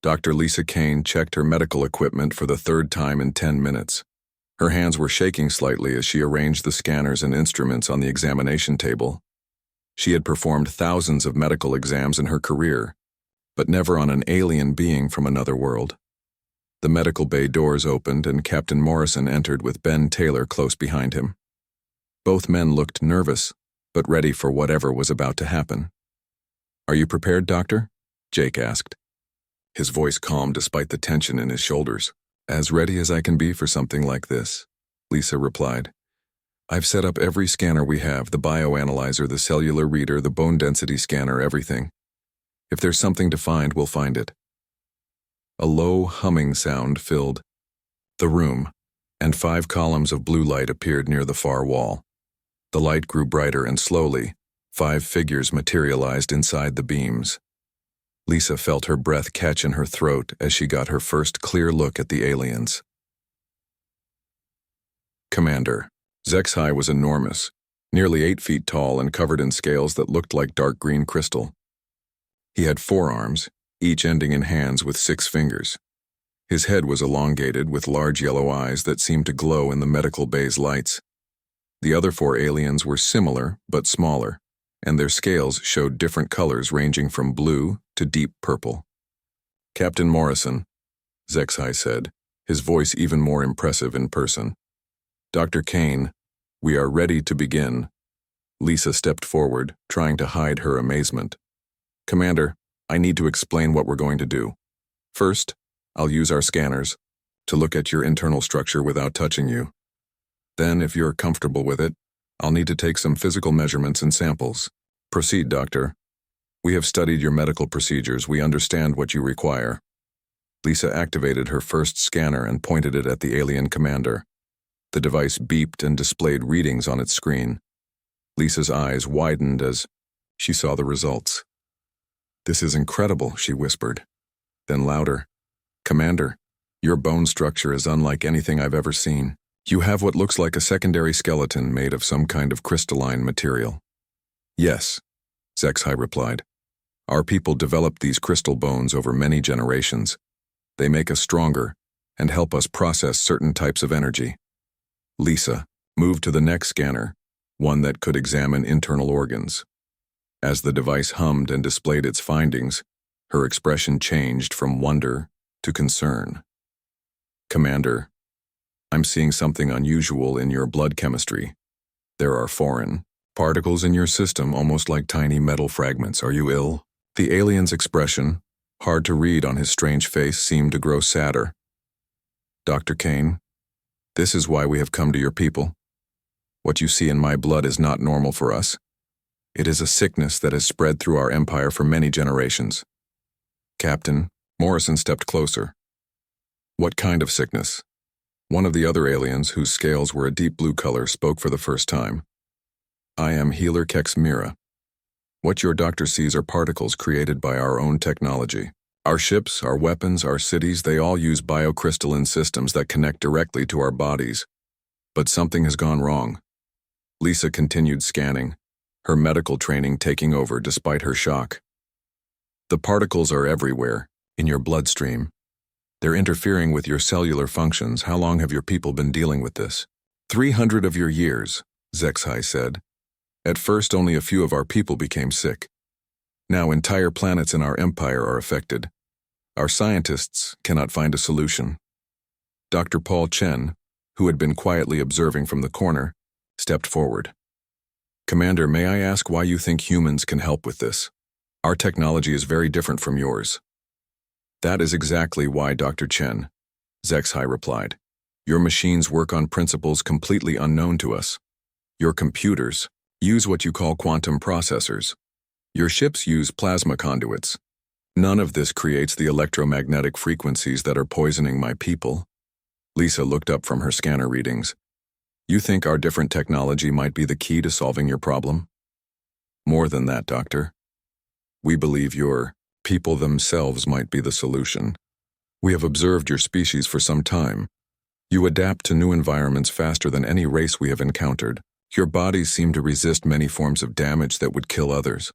Dr. Lisa Kane checked her medical equipment for the third time in 10 minutes. Her hands were shaking slightly as she arranged the scanners and instruments on the examination table. She had performed thousands of medical exams in her career, but never on an alien being from another world. The medical bay doors opened and Captain Morrison entered with Ben Taylor close behind him. Both men looked nervous, but ready for whatever was about to happen. "Are you prepared, Doctor?" Jake asked. His voice calm despite the tension in his shoulders. "As ready as I can be for something like this," Lisa replied. "I've set up every scanner we have, the bioanalyzer, the cellular reader, the bone density scanner, everything. If there's something to find, we'll find it." A low humming sound filled the room, and 5 columns of blue light appeared near the far wall. The light grew brighter and slowly, 5 figures materialized inside the beams. Lisa felt her breath catch in her throat as she got her first clear look at the aliens. Commander. HFY was enormous, nearly 8 feet tall and covered in scales that looked like dark green crystal. He had 4 arms, each ending in hands with 6 fingers. His head was elongated with large yellow eyes that seemed to glow in the medical bay's lights. The other 4 aliens were similar but smaller, and their scales showed different colors ranging from blue to deep purple. "Captain Morrison," HFY said, his voice even more impressive in person. "Dr. Kane, we are ready to begin." Lisa stepped forward, trying to hide her amazement. "Commander, I need to explain what we're going to do. First, I'll use our scanners to look at your internal structure without touching you. Then, if you're comfortable with it, I'll need to take some physical measurements and samples. Proceed, Doctor. We have studied your medical procedures. We understand what you require." Lisa activated her first scanner and pointed it at the alien commander. The device beeped and displayed readings on its screen. Lisa's eyes widened as she saw the results. "This is incredible," she whispered. Then louder, "Commander, your bone structure is unlike anything I've ever seen. You have what looks like a secondary skeleton made of some kind of crystalline material." "Yes," HFY replied. "Our people developed these crystal bones over many generations. They make us stronger and help us process certain types of energy." Lisa moved to the next scanner, one that could examine internal organs. As the device hummed and displayed its findings, her expression changed from wonder to concern. "Commander, I'm seeing something unusual in your blood chemistry. There are foreign particles in your system, almost like tiny metal fragments. Are you ill?" The alien's expression, hard to read on his strange face, seemed to grow sadder. "Dr. Kane, this is why we have come to your people. What you see in my blood is not normal for us. It is a sickness that has spread through our empire for many generations." Captain Morrison stepped closer. "What kind of sickness?" One of the other aliens, whose scales were a deep blue color, spoke for the first time. "I am Healer Kex Mira. What your doctor sees are particles created by our own technology. Our ships, our weapons, our cities, they all use biocrystalline systems that connect directly to our bodies. But something has gone wrong." Lisa continued scanning, her medical training taking over despite her shock. "The particles are everywhere, in your bloodstream. They're interfering with your cellular functions. How long have your people been dealing with this?" 300 of your years, HFY said. "At first, only a few of our people became sick. Now entire planets in our empire are affected. Our scientists cannot find a solution." Dr. Paul Chen, who had been quietly observing from the corner, stepped forward. "Commander, may I ask why you think humans can help with this? Our technology is very different from yours." "That is exactly why, Dr. Chen," HFY replied. "Your machines work on principles completely unknown to us. Your computers use what you call quantum processors. Your ships use plasma conduits. None of this creates the electromagnetic frequencies that are poisoning my people." Lisa looked up from her scanner readings. "You think our different technology might be the key to solving your problem?" "More than that, Doctor. We believe your people themselves might be the solution. We have observed your species for some time. You adapt to new environments faster than any race we have encountered. Your bodies seem to resist many forms of damage that would kill others."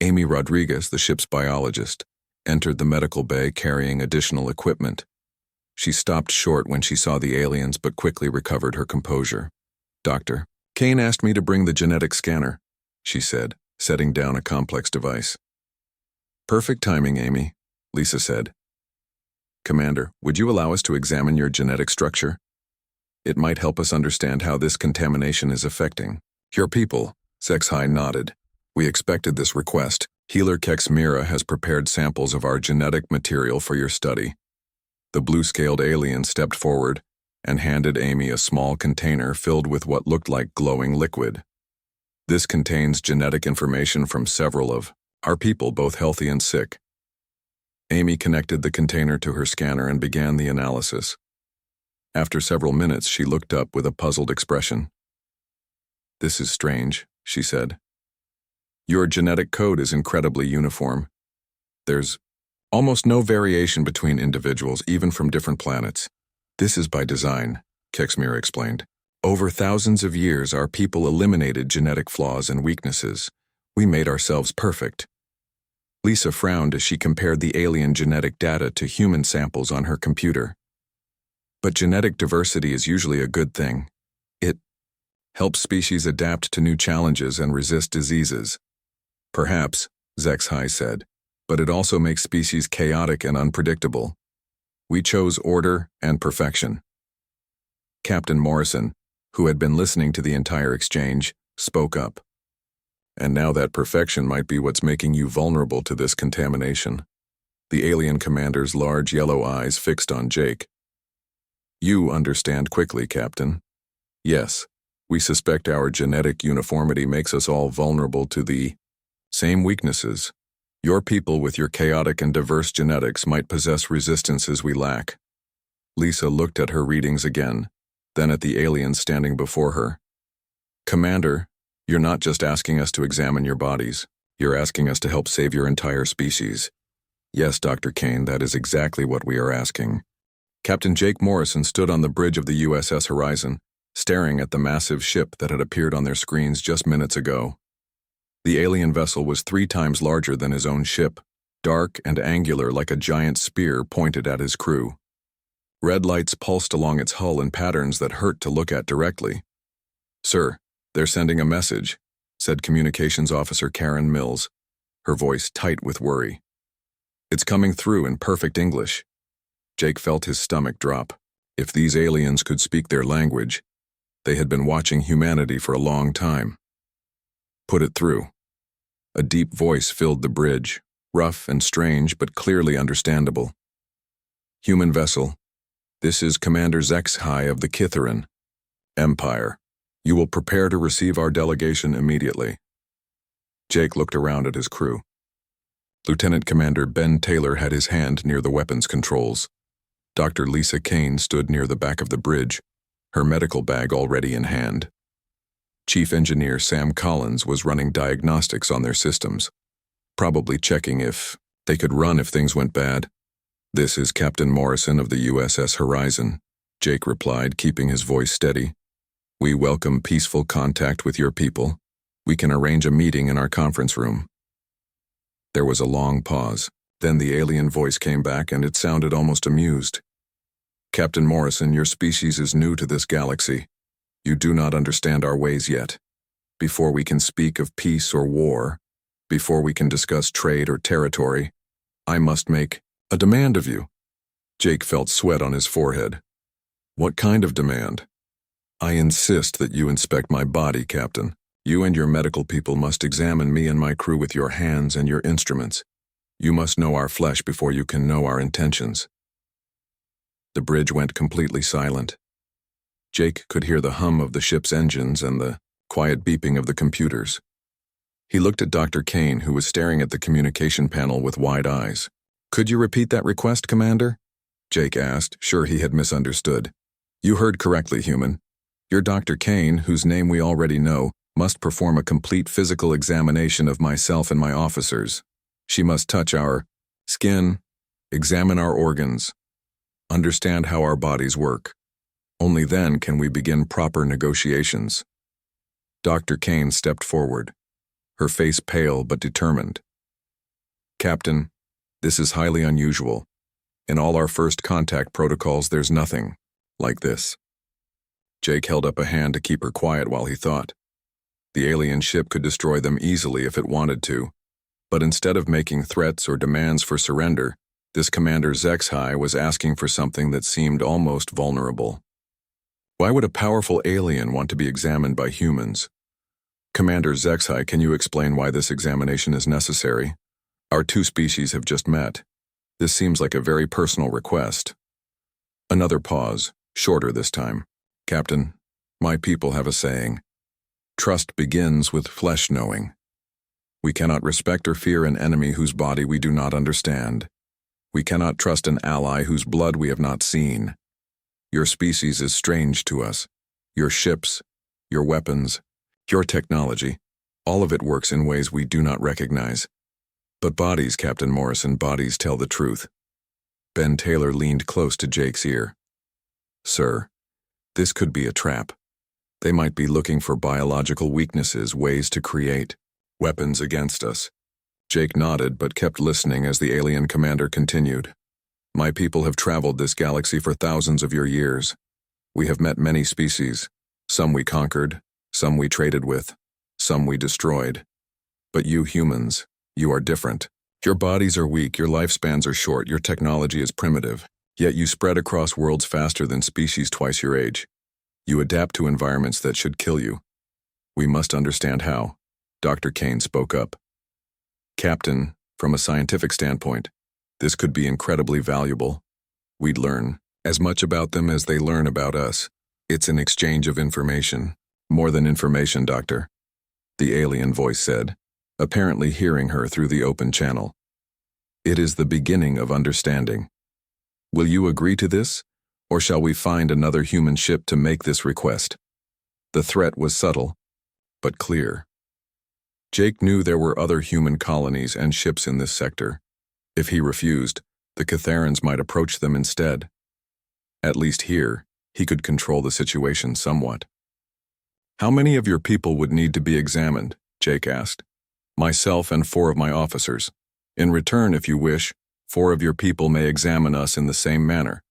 Amy Rodriguez, the ship's biologist, entered the medical bay carrying additional equipment. She stopped short when she saw the aliens but quickly recovered her composure. "Doctor, Kane asked me to bring the genetic scanner," she said, setting down a complex device. "Perfect timing, Amy," Lisa said. "Commander, would you allow us to examine your genetic structure? It might help us understand how this contamination is affecting your people." HFY nodded. "We expected this request. Healer Kex Mira has prepared samples of our genetic material for your study." The blue-scaled alien stepped forward and handed Amy a small container filled with what looked like glowing liquid. "This contains genetic information from several of our people, both healthy and sick." Amy connected the container to her scanner and began the analysis. After several minutes, she looked up with a puzzled expression. "This is strange," she said. "Your genetic code is incredibly uniform. There's almost no variation between individuals, even from different planets. This is by design," Kexmir explained. "Over thousands of years, our people eliminated genetic flaws and weaknesses. We made ourselves perfect." Lisa frowned as she compared the alien genetic data to human samples on her computer. "But genetic diversity is usually a good thing. It helps species adapt to new challenges and resist diseases." "Perhaps," HFY said, "but it also makes species chaotic and unpredictable. We chose order and perfection." Captain Morrison, who had been listening to the entire exchange, spoke up. "And now that perfection might be what's making you vulnerable to this contamination." The alien commander's large yellow eyes fixed on Jake. "You understand quickly, Captain. Yes, we suspect our genetic uniformity makes us all vulnerable to the same weaknesses. Your people with your chaotic and diverse genetics might possess resistances we lack." Lisa looked at her readings again, then at the alien standing before her. "Commander, you're not just asking us to examine your bodies. You're asking us to help save your entire species." "Yes, Dr. Kane, that is exactly what we are asking." Captain Jake Morrison stood on the bridge of the USS Horizon, staring at the massive ship that had appeared on their screens just minutes ago. The alien vessel was 3 times larger than his own ship, dark and angular like a giant spear pointed at his crew. Red lights pulsed along its hull in patterns that hurt to look at directly. "Sir, they're sending a message," said Communications Officer Karen Mills, her voice tight with worry. "It's coming through in perfect English." Jake felt his stomach drop. If these aliens could speak their language, they had been watching humanity for a long time. "Put it through." A deep voice filled the bridge, rough and strange but clearly understandable. "Human vessel, this is Commander HFY of the Kitharin Empire. You will prepare to receive our delegation immediately." Jake looked around at his crew. Lieutenant Commander Ben Taylor had his hand near the weapons controls. Dr. Lisa Kane stood near the back of the bridge, her medical bag already in hand. Chief Engineer Sam Collins was running diagnostics on their systems, probably checking if they could run if things went bad. "This is Captain Morrison of the USS Horizon," Jake replied, keeping his voice steady. "We welcome peaceful contact with your people. We can arrange a meeting in our conference room." There was a long pause. Then the alien voice came back, and it sounded almost amused. "Captain Morrison, your species is new to this galaxy. You do not understand our ways yet. Before we can speak of peace or war, before we can discuss trade or territory, I must make a demand of you." Jake felt sweat on his forehead. "What kind of demand?" "I insist that you inspect my body, Captain. You and your medical people must examine me and my crew with your hands and your instruments. You must know our flesh before you can know our intentions." The bridge went completely silent. Jake could hear the hum of the ship's engines and the quiet beeping of the computers. He looked at Dr. Kane, who was staring at the communication panel with wide eyes. "Could you repeat that request, Commander?" Jake asked, sure he had misunderstood. "You heard correctly, human. Your Dr. Kane, whose name we already know, must perform a complete physical examination of myself and my officers. She must touch our skin, examine our organs, understand how our bodies work. Only then can we begin proper negotiations." Dr. Kane stepped forward, her face pale but determined. "Captain, This is highly unusual. In all our first contact protocols, there's nothing like this. Jake held up a hand to keep her quiet while he thought. The alien ship could destroy them easily if it wanted to, but instead of making threats or demands for surrender, this Commander HFY was asking for something that seemed almost vulnerable. Why would a powerful alien want to be examined by humans? Commander HFY, can you explain why this examination is necessary? Our two species have just met. This seems like a very personal request. Another pause, shorter this time. Captain, my people have a saying. Trust begins with flesh knowing. We cannot respect or fear an enemy whose body we do not understand. We cannot trust an ally whose blood we have not seen. Your species is strange to us. Your ships, your weapons, your technology, all of it works in ways we do not recognize. But bodies, Captain Morrison, bodies tell the truth. Ben Taylor leaned close to Jake's ear. Sir, this could be a trap. They might be looking for biological weaknesses, ways to create weapons against us. Jake nodded but kept listening as the alien commander continued. My people have traveled this galaxy for thousands of your years. We have met many species. Some we conquered, some we traded with, some we destroyed. But you humans, you are different. Your bodies are weak, your lifespans are short, your technology is primitive, yet you spread across worlds faster than species twice your age. You adapt to environments that should kill you. We must understand how. Dr. Kane spoke up. Captain, from a scientific standpoint, this could be incredibly valuable. We'd learn as much about them as they learn about us. It's an exchange of information. More than information, Doctor, the alien voice said, apparently hearing her through the open channel. It is the beginning of understanding. Will you agree to this, or shall we find another human ship to make this request? The threat was subtle, but clear. Jake knew there were other human colonies and ships in this sector. If he refused, the Catharans might approach them instead. At least here, he could control the situation somewhat. How many of your people would need to be examined? Jake asked. Myself and 4 of my officers. In return, if you wish, 4 of your people may examine us in the same manner.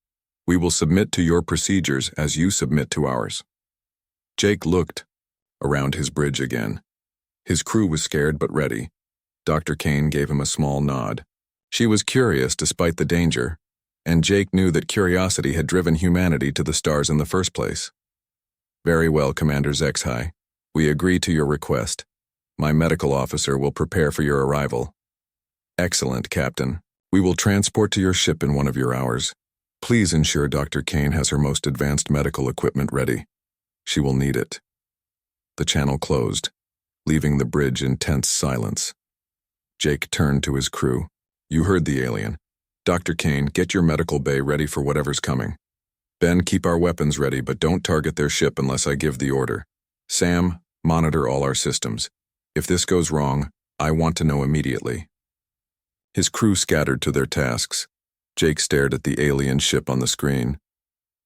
We will submit to your procedures as you submit to ours. Jake looked around his bridge again. His crew was scared but ready. Dr. Kane gave him a small nod. She was curious despite the danger, and Jake knew that curiosity had driven humanity to the stars in the first place. Very well, Commander HFY. We agree to your request. My medical officer will prepare for your arrival. Excellent, Captain. We will transport to your ship in 1 of your hours. Please ensure Dr. Kane has her most advanced medical equipment ready. She will need it. The channel closed, leaving the bridge in tense silence. Jake turned to his crew. You heard the alien. Dr. Kane, get your medical bay ready for whatever's coming. Ben, keep our weapons ready, but don't target their ship unless I give the order. Sam, monitor all our systems. If this goes wrong, I want to know immediately. His crew scattered to their tasks. Jake stared at the alien ship on the screen.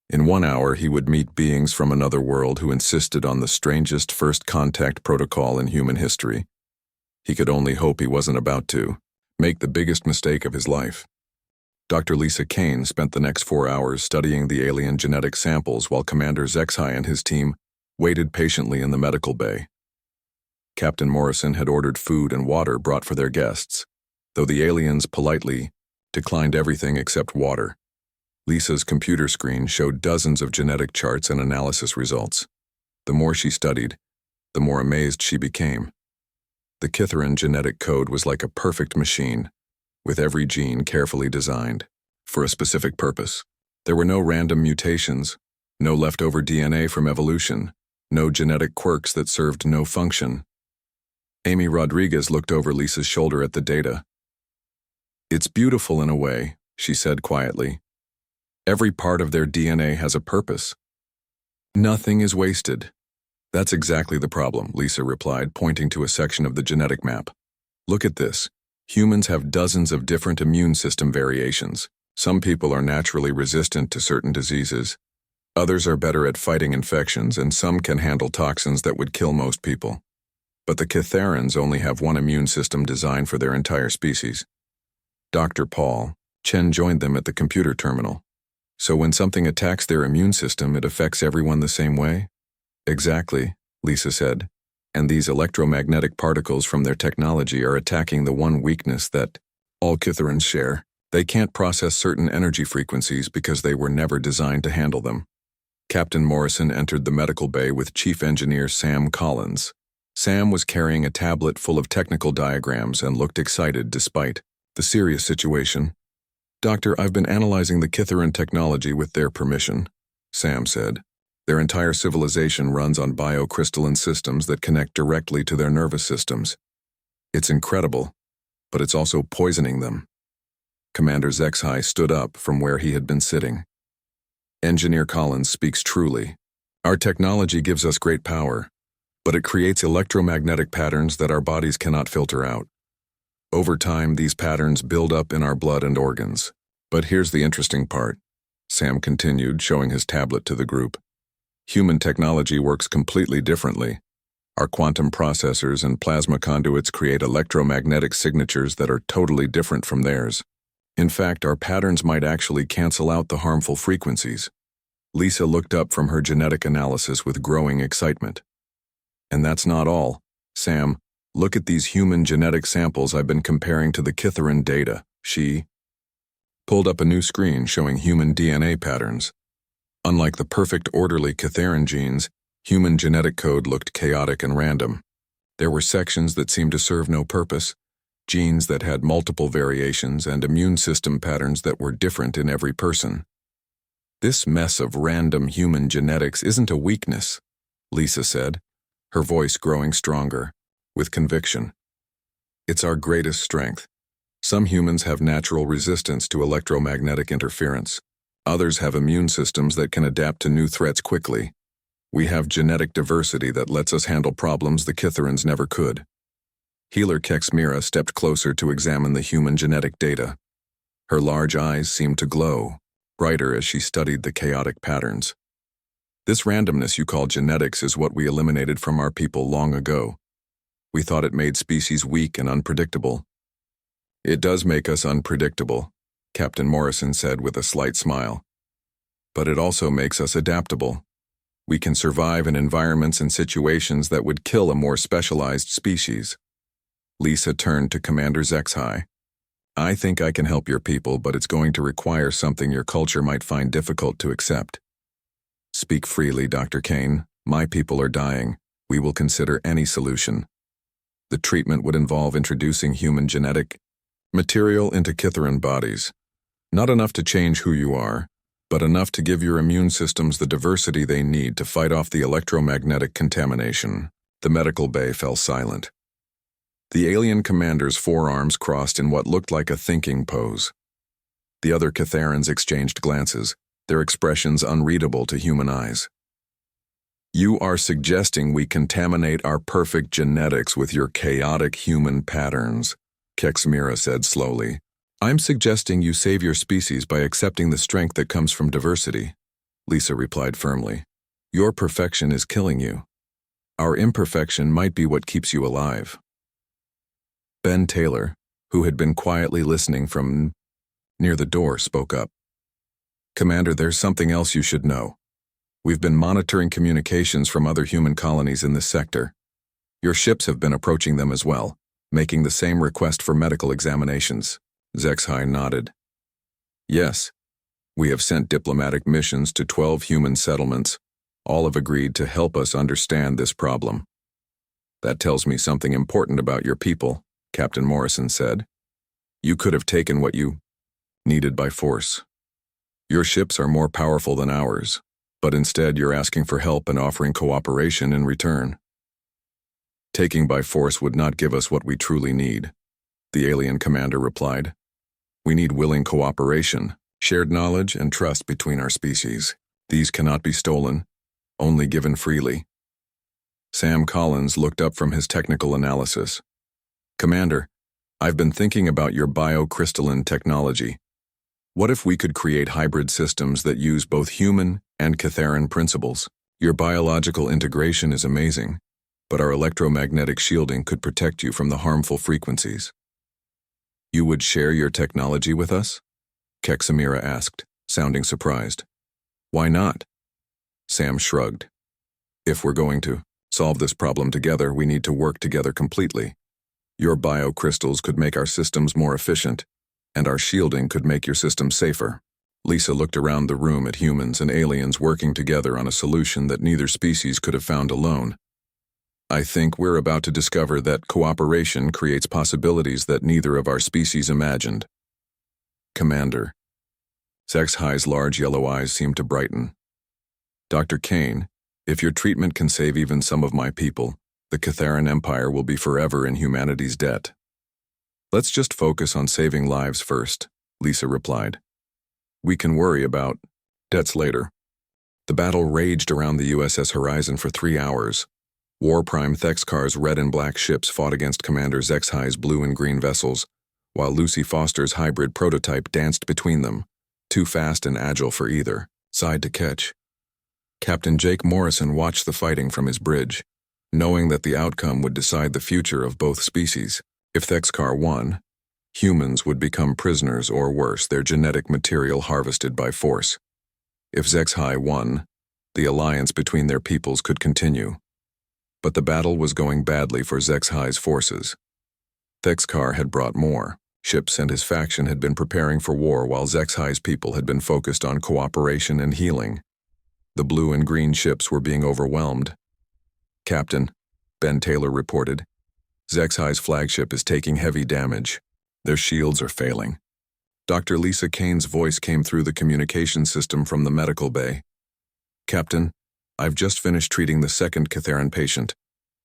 In 1 hour, he would meet beings from another world who insisted on the strangest first contact protocol in human history. He could only hope he wasn't about to make the biggest mistake of his life. Dr. Lisa Kane spent the next 4 hours studying the alien genetic samples while Commander HFY and his team waited patiently in the medical bay. Captain Morrison had ordered food and water brought for their guests, though the aliens politely declined everything except water. Lisa's computer screen showed dozens of genetic charts and analysis results. The more she studied, the more amazed she became. The Catharan genetic code was like a perfect machine, with every gene carefully designed for a specific purpose. There were no random mutations, no leftover DNA from evolution, no genetic quirks that served no function. Amy Rodriguez looked over Lisa's shoulder at the data. It's beautiful in a way, she said quietly. Every part of their DNA has a purpose. Nothing is wasted. That's exactly the problem, Lisa replied, pointing to a section of the genetic map. Look at this. Humans have dozens of different immune system variations. Some people are naturally resistant to certain diseases. Others are better at fighting infections, and some can handle toxins that would kill most people. But the Catharans only have one immune system designed for their entire species. Dr. Paul, Chen joined them at the computer terminal. So when something attacks their immune system, it affects everyone the same way? Exactly, Lisa said. And these electromagnetic particles from their technology are attacking the one weakness that all Kitherans share. They can't process certain energy frequencies because they were never designed to handle them. Captain Morrison entered the medical bay with Chief Engineer Sam Collins. Sam was carrying a tablet full of technical diagrams and looked excited despite the serious situation. "Doctor, I've been analyzing the Kitheran technology with their permission," Sam said. "Their entire civilization runs on biocrystalline systems that connect directly to their nervous systems. It's incredible, but it's also poisoning them." Commander HFY stood up from where he had been sitting. "Engineer Collins speaks truly. Our technology gives us great power, but it creates electromagnetic patterns that our bodies cannot filter out. Over time, these patterns build up in our blood and organs. But here's the interesting part," Sam continued, showing his tablet to the group. "Human technology works completely differently. Our quantum processors and plasma conduits create electromagnetic signatures that are totally different from theirs. In fact, our patterns might actually cancel out the harmful frequencies." Lisa looked up from her genetic analysis with growing excitement. "And that's not all. Sam, look at these human genetic samples I've been comparing to the Kitheran data." She pulled up a new screen showing human DNA patterns. Unlike the perfect orderly Kitheran genes, human genetic code looked chaotic and random. There were sections that seemed to serve no purpose, genes that had multiple variations, and immune system patterns that were different in every person. "This mess of random human genetics isn't a weakness," Lisa said, her voice growing stronger, with conviction. "It's our greatest strength. Some humans have natural resistance to electromagnetic interference. Others have immune systems that can adapt to new threats quickly. We have genetic diversity that lets us handle problems the Kitherans never could." Healer Kexmira stepped closer to examine the human genetic data. Her large eyes seemed to glow, brighter as she studied the chaotic patterns. "This randomness you call genetics is what we eliminated from our people long ago. We thought it made species weak and unpredictable." "It does make us unpredictable," Captain Morrison said with a slight smile. "But it also makes us adaptable. We can survive in environments and situations that would kill a more specialized species." Lisa turned to Commander HFY. "I think I can help your people, but it's going to require something your culture might find difficult to accept." "Speak freely, Dr. Kane. My people are dying. We will consider any solution." "The treatment would involve introducing human genetic material into Kitheran bodies. Not enough to change who you are, but enough to give your immune systems the diversity they need to fight off the electromagnetic contamination." The medical bay fell silent. The alien commander's forearms crossed in what looked like a thinking pose. The other Kitherans exchanged glances, their expressions unreadable to human eyes. "You are suggesting we contaminate our perfect genetics with your chaotic human patterns," Kexmira said slowly. "I'm suggesting you save your species by accepting the strength that comes from diversity," Lisa replied firmly. "Your perfection is killing you. Our imperfection might be what keeps you alive." Ben Taylor, who had been quietly listening from near the door, spoke up. "Commander, there's something else you should know. We've been monitoring communications from other human colonies in this sector. Your ships have been approaching them as well, making the same request for medical examinations." HFY nodded. "Yes, we have sent diplomatic missions to 12 human settlements. All have agreed to help us understand this problem." "That tells me something important about your people," Captain Morrison said. "You could have taken what you needed by force. Your ships are more powerful than ours, but instead you're asking for help and offering cooperation in return." "Taking by force would not give us what we truly need," the alien commander replied. "We need willing cooperation, shared knowledge, and trust between our species. These cannot be stolen, only given freely." Sam Collins looked up from his technical analysis. "Commander, I've been thinking about your biocrystalline technology. What if we could create hybrid systems that use both human and Kitheran principles? Your biological integration is amazing, but our electromagnetic shielding could protect you from the harmful frequencies." You would share your technology with us? Kexamira asked, sounding surprised. Why not? Sam shrugged. If we're going to solve this problem together, we need to work together completely. Your biocrystals could make our systems more efficient, and our shielding could make your system safer. Lisa looked around the room at humans and aliens working together on a solution that neither species could have found alone. I think we're about to discover that cooperation creates possibilities that neither of our species imagined. Commander. Zexhi's large yellow eyes seemed to brighten. Dr. Kane, if your treatment can save even some of my people, the Catharan Empire will be forever in humanity's debt. Let's just focus on saving lives first, Lisa replied. We can worry about debts later. The battle raged around the USS Horizon for 3 hours. War Prime Thexkar's red and black ships fought against Commander Zexhi's blue and green vessels, while Lucy Foster's hybrid prototype danced between them, too fast and agile for either side to catch. Captain Jake Morrison watched the fighting from his bridge, knowing that the outcome would decide the future of both species. If Thexkar won, humans would become prisoners or worse, their genetic material harvested by force. If Zexhi won, the alliance between their peoples could continue. But the battle was going badly for Zexhi's forces. Thexkar had brought more ships and his faction had been preparing for war while Zexhi's people had been focused on cooperation and healing. The blue and green ships were being overwhelmed. Captain, Ben Taylor reported, Zexhi's flagship is taking heavy damage. Their shields are failing. Dr. Lisa Kane's voice came through the communication system from the medical bay. Captain, I've just finished treating the second Catharan patient.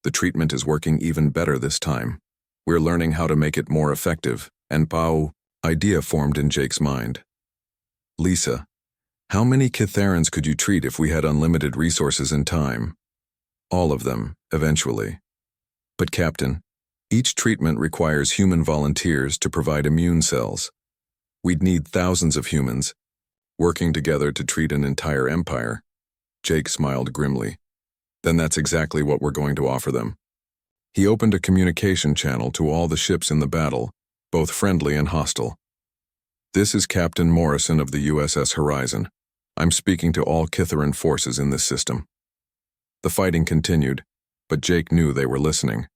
The treatment is working even better this time. We're learning how to make it more effective, and idea formed in Jake's mind. Lisa, how many Catharans could you treat if we had unlimited resources and time? All of them, eventually. But Captain, each treatment requires human volunteers to provide immune cells. We'd need thousands of humans, working together to treat an entire empire. Jake smiled grimly. Then that's exactly what we're going to offer them. He opened a communication channel to all the ships in the battle, both friendly and hostile. This is Captain Morrison of the USS Horizon. I'm speaking to all Catharan forces in this system. The fighting continued, but Jake knew they were listening.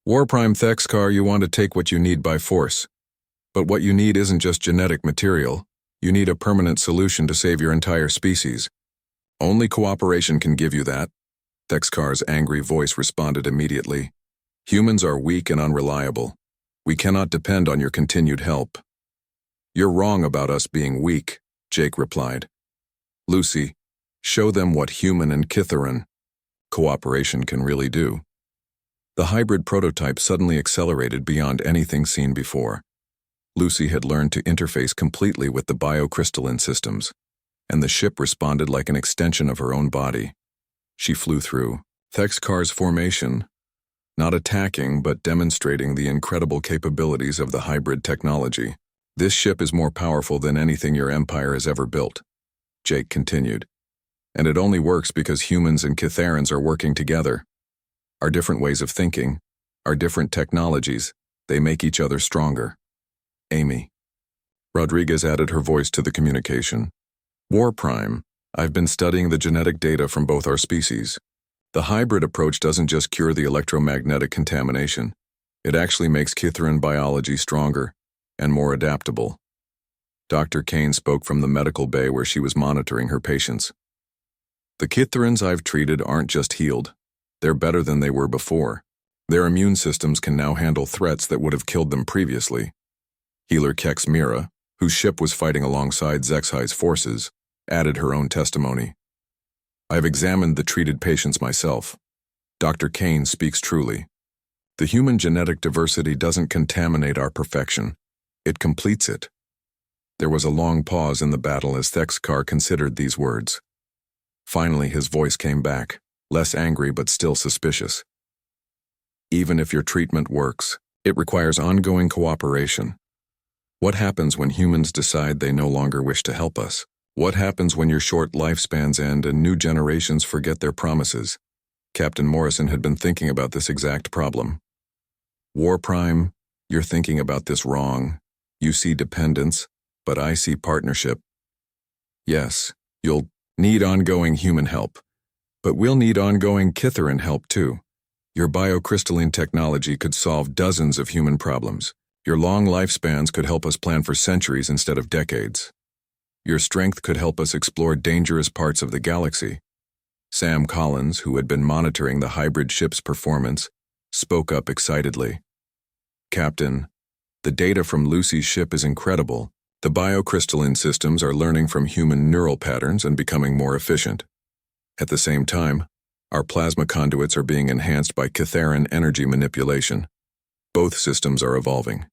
War Prime Thexkar, you want to take what you need by force. But what you need isn't just genetic material. You need a permanent solution to save your entire species. Only cooperation can give you that. Thexkar's angry voice responded immediately. Humans are weak and unreliable. We cannot depend on your continued help. You're wrong about us being weak, Jake replied. Lucy, show them what human and Catharan cooperation can really do. The hybrid prototype suddenly accelerated beyond anything seen before. Lucy had learned to interface completely with the biocrystalline systems, and the ship responded like an extension of her own body. She flew through Thexkar's formation, not attacking but demonstrating the incredible capabilities of the hybrid technology. This ship is more powerful than anything your empire has ever built, Jake continued. And it only works because humans and Catharans are working together. Our different ways of thinking, our different technologies, they make each other stronger. Amy. Rodriguez added her voice to the communication. War Prime, I've been studying the genetic data from both our species. The hybrid approach doesn't just cure the electromagnetic contamination. It actually makes Catharan biology stronger and more adaptable. Dr. Kane spoke from the medical bay where she was monitoring her patients. The Catharans I've treated aren't just healed. They're better than they were before. Their immune systems can now handle threats that would have killed them previously. Healer Kex Mira, whose ship was fighting alongside Zexhi's forces, added her own testimony. I've examined the treated patients myself. Dr. Kane speaks truly. The human genetic diversity doesn't contaminate our perfection. It completes it. There was a long pause in the battle as Thexkar considered these words. Finally, his voice came back, less angry but still suspicious. Even if your treatment works, it requires ongoing cooperation. What happens when humans decide they no longer wish to help us? What happens when your short lifespans end and new generations forget their promises? Captain Morrison had been thinking about this exact problem. War Prime, You're thinking about this wrong. You see dependence, but I see partnership. Yes, you'll need ongoing human help, but we'll need ongoing Kitharan help too. Your biocrystalline technology could solve dozens of human problems. Your long lifespans could help us plan for centuries instead of decades. Your strength could help us explore dangerous parts of the galaxy. Sam Collins, who had been monitoring the hybrid ship's performance, spoke up excitedly. Captain, the data from Lucy's ship is incredible. The biocrystalline systems are learning from human neural patterns and becoming more efficient. At the same time, our plasma conduits are being enhanced by Kitharan energy manipulation. Both systems are evolving.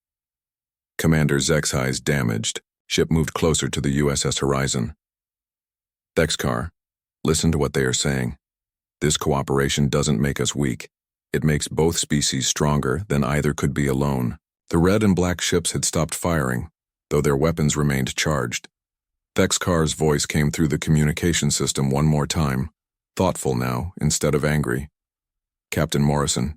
Commander Zexhi's damaged. Ship moved closer to the USS Horizon. Thexkar, listen to what they are saying. This cooperation doesn't make us weak. It makes both species stronger than either could be alone. The red and black ships had stopped firing, though their weapons remained charged. Thexkar's voice came through the communication system one more time, thoughtful now instead of angry. Captain Morrison,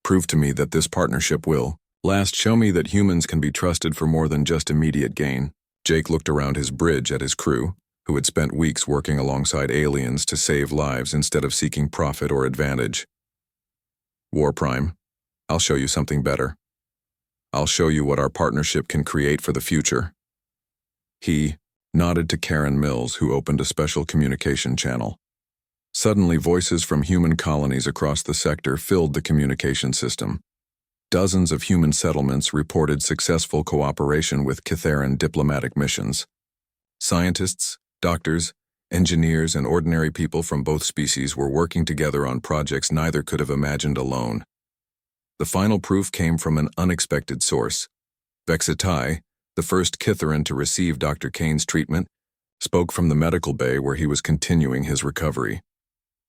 prove to me that this partnership will last. Show me that humans can be trusted for more than just immediate gain. Jake looked around his bridge at his crew, who had spent weeks working alongside aliens to save lives instead of seeking profit or advantage. War Prime, I'll show you something better. I'll show you what our partnership can create for the future. He nodded to Karen Mills, who opened a special communication channel. Suddenly, voices from human colonies across the sector filled the communication system. Dozens of human settlements reported successful cooperation with Kitharan diplomatic missions. Scientists, doctors, engineers, and ordinary people from both species were working together on projects neither could have imagined alone. The final proof came from an unexpected source. Vexatai, the first Kitharan to receive Dr. Kane's treatment, spoke from the medical bay where he was continuing his recovery.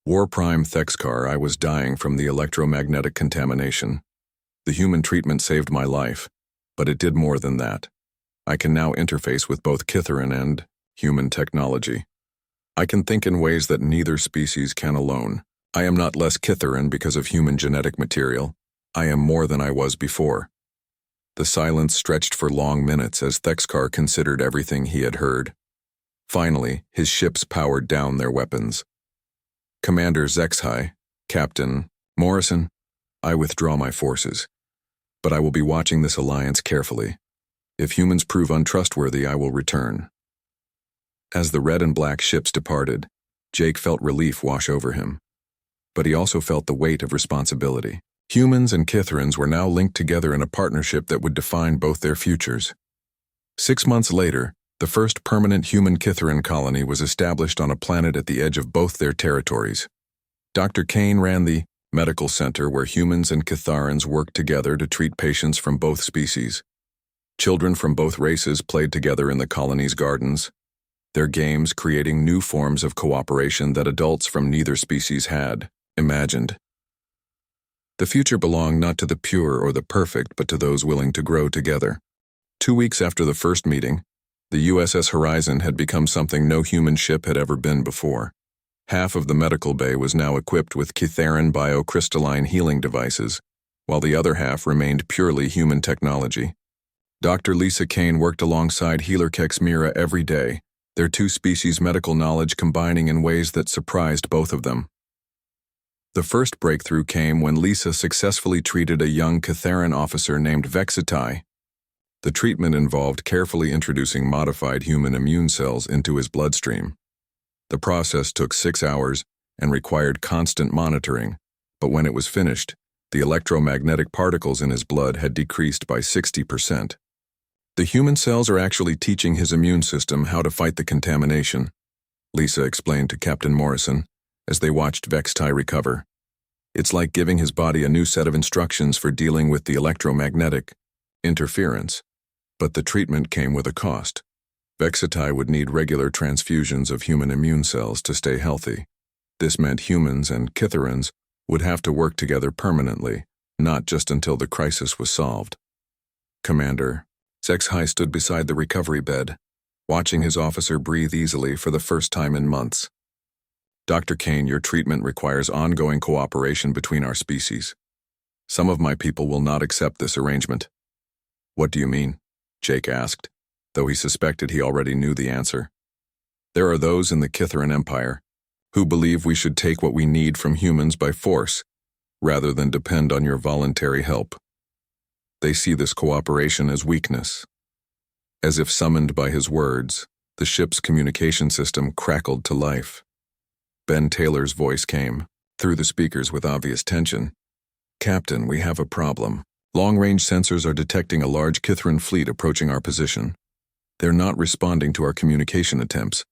War Prime Thexkar, I was dying from the electromagnetic contamination. The human treatment saved my life, but it did more than that. I can now interface with both Kitharan and human technology. I can think in ways that neither species can alone. I am not less Kitharan because of human genetic material. I am more than I was before. The silence stretched for long minutes as Thexkar considered everything he had heard. Finally, his ships powered down their weapons. Commander Zexhi, Captain Morrison, I withdraw my forces, but I will be watching this alliance carefully. If humans prove untrustworthy, I will return. As the red and black ships departed, Jake felt relief wash over him, but he also felt the weight of responsibility. Humans and Kitharans were now linked together in a partnership that would define both their futures. 6 months later, the first permanent human Kitharan colony was established on a planet at the edge of both their territories. Dr. Kane ran the medical center where humans and Kitharans worked together to treat patients from both species. Children from both races played together in the colony's gardens, their games creating new forms of cooperation that adults from neither species had imagined. The future belonged not to the pure or the perfect, but to those willing to grow together. 2 weeks after the first meeting, the USS Horizon had become something no human ship had ever been before. Half of the medical bay was now equipped with Kitharan biocrystalline healing devices, while the other half remained purely human technology. Dr. Lisa Kane worked alongside Healer Kexmira every day, their two species' medical knowledge combining in ways that surprised both of them. The first breakthrough came when Lisa successfully treated a young Kitharan officer named Vexatai. The treatment involved carefully introducing modified human immune cells into his bloodstream. The process took 6 hours and required constant monitoring, but when it was finished, the electromagnetic particles in his blood had decreased by 60%. The human cells are actually teaching his immune system how to fight the contamination, Lisa explained to Captain Morrison as they watched Vexatai recover. It's like giving his body a new set of instructions for dealing with the electromagnetic interference. But the treatment came with a cost. Vexatai would need regular transfusions of human immune cells to stay healthy. This meant humans and Kitharans would have to work together permanently, not just until the crisis was solved. Commander Zexhi stood beside the recovery bed, watching his officer breathe easily for the first time in months. Dr. Kane, your treatment requires ongoing cooperation between our species. Some of my people will not accept this arrangement. What do you mean? Jake asked, though he suspected he already knew the answer. There are those in the Kithaeron Empire who believe we should take what we need from humans by force, rather than depend on your voluntary help. They see this cooperation as weakness. As if summoned by his words, the ship's communication system crackled to life. Ben Taylor's voice came, through the speakers with obvious tension. Captain, we have a problem. Long-range sensors are detecting a large Kithaeron fleet approaching our position. They're not responding to our communication attempts.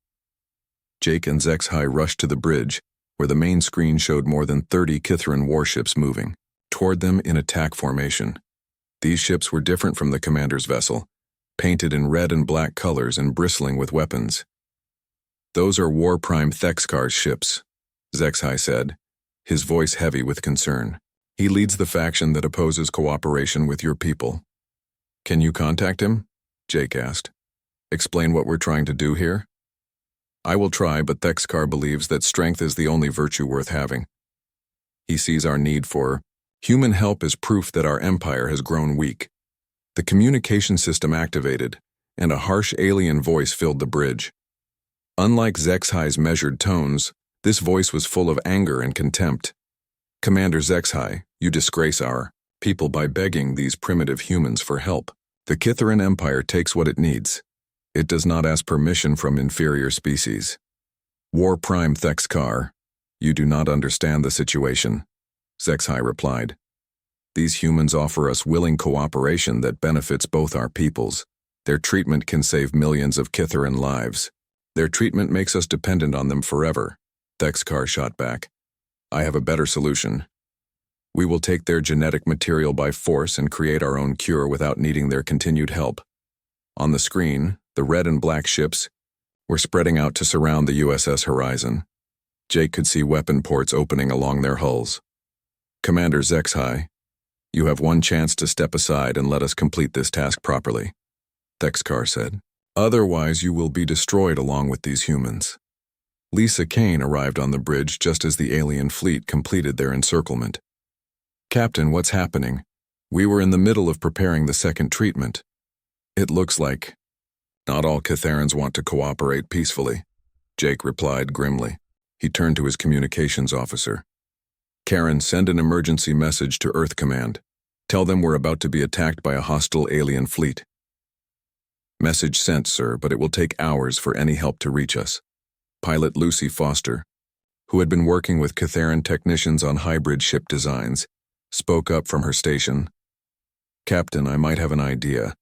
Jake and Zexhai rushed to the bridge, where the main screen showed more than 30 Kithaeron warships moving toward them in attack formation. These ships were different from the commander's vessel, painted in red and black colors and bristling with weapons. Those are War Prime Thexkar's ships, Zexhai said, his voice heavy with concern. He leads the faction that opposes cooperation with your people. Can you contact him? Jake asked. Explain what we're trying to do here? I will try, but Thexkar believes that strength is the only virtue worth having. He sees our need for human help as proof that our empire has grown weak. The communication system activated, and a harsh alien voice filled the bridge. Unlike Zexhai's measured tones, this voice was full of anger and contempt. Commander Zexhai, you disgrace our people by begging these primitive humans for help. The Kithaeron Empire takes what it needs. It does not ask permission from inferior species. War Prime Thexkar, you do not understand the situation, Zexhai replied. These humans offer us willing cooperation that benefits both our peoples. Their treatment can save millions of Kithaeron lives. Their treatment makes us dependent on them forever, Thexkar shot back. I have a better solution. We will take their genetic material by force and create our own cure without needing their continued help. On the screen, the red and black ships were spreading out to surround the USS Horizon. Jake could see weapon ports opening along their hulls. Commander Zexhai, you have one chance to step aside and let us complete this task properly, Thexkar said. Otherwise you will be destroyed along with these humans. Lisa Kane arrived on the bridge just as the alien fleet completed their encirclement. Captain, what's happening? We were in the middle of preparing the second treatment. It looks like not all Kithaerons want to cooperate peacefully, Jake replied grimly. He turned to his communications officer. Karen, send an emergency message to Earth Command. Tell them we're about to be attacked by a hostile alien fleet. Message sent, sir, but it will take hours for any help to reach us. Pilot Lucy Foster, who had been working with Kithaeron technicians on hybrid ship designs, spoke up from her station. Captain, I might have an idea.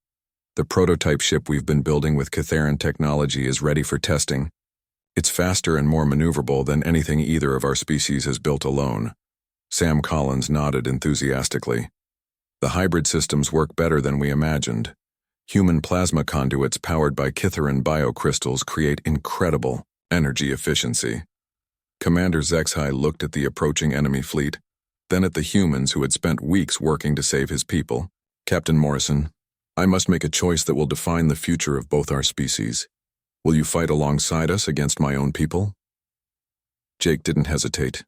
The prototype ship we've been building with Kithaeron technology is ready for testing. It's faster and more maneuverable than anything either of our species has built alone. Sam Collins nodded enthusiastically. The hybrid systems work better than we imagined. Human plasma conduits powered by Kithaeron biocrystals create incredible energy efficiency. Commander Zexhai looked at the approaching enemy fleet, then at the humans who had spent weeks working to save his people. Captain Morrison, I must make a choice that will define the future of both our species. Will you fight alongside us against my own people? Jake didn't hesitate.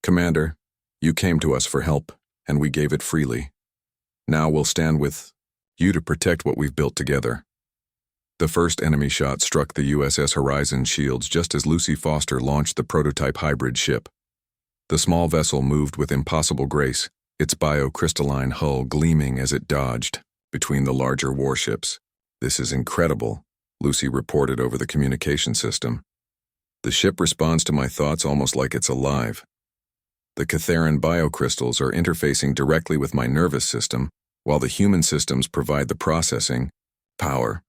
Commander, you came to us for help, and we gave it freely. Now we'll stand with you to protect what we've built together. The first enemy shot struck the USS Horizon shields just as Lucy Foster launched the prototype hybrid ship. The small vessel moved with impossible grace, its biocrystalline hull gleaming as it dodged between the larger warships. This is incredible, Lucy reported over the communication system. The ship responds to my thoughts almost like it's alive. The Kithaeron biocrystals are interfacing directly with my nervous system, while the human systems provide the processing power.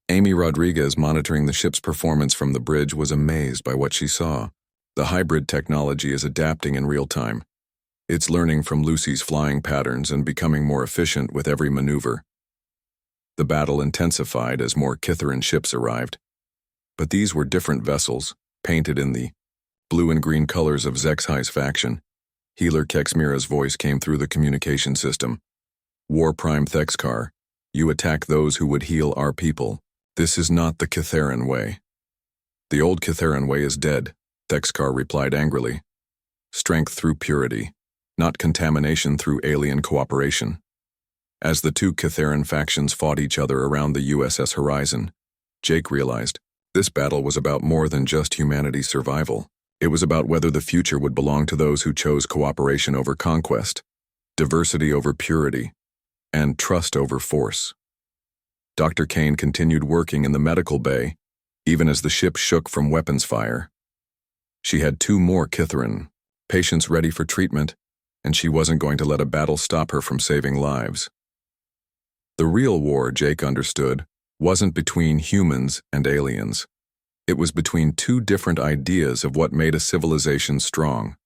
Amy Rodriguez, monitoring the ship's performance from the bridge, was amazed by what she saw. The hybrid technology is adapting in real time. It's learning from Lucy's flying patterns and becoming more efficient with every maneuver. The battle intensified as more Kithaeron ships arrived. But these were different vessels, painted in the blue and green colors of Zexhai's faction. Healer Kexmira's voice came through the communication system. War Prime Thexkar, you attack those who would heal our people. This is not the Kithaeron way. The old Kithaeron way is dead, Thexkar replied angrily. Strength through purity, not contamination through alien cooperation. As the two Catharan factions fought each other around the USS Horizon, Jake realized this battle was about more than just humanity's survival. It was about whether the future would belong to those who chose cooperation over conquest, diversity over purity, and trust over force. Dr. Kane continued working in the medical bay, even as the ship shook from weapons fire. She had 2 more Catharan, patients ready for treatment, and she wasn't going to let a battle stop her from saving lives. The real war, Jake understood, wasn't between humans and aliens. It was between 2 different ideas of what made a civilization strong.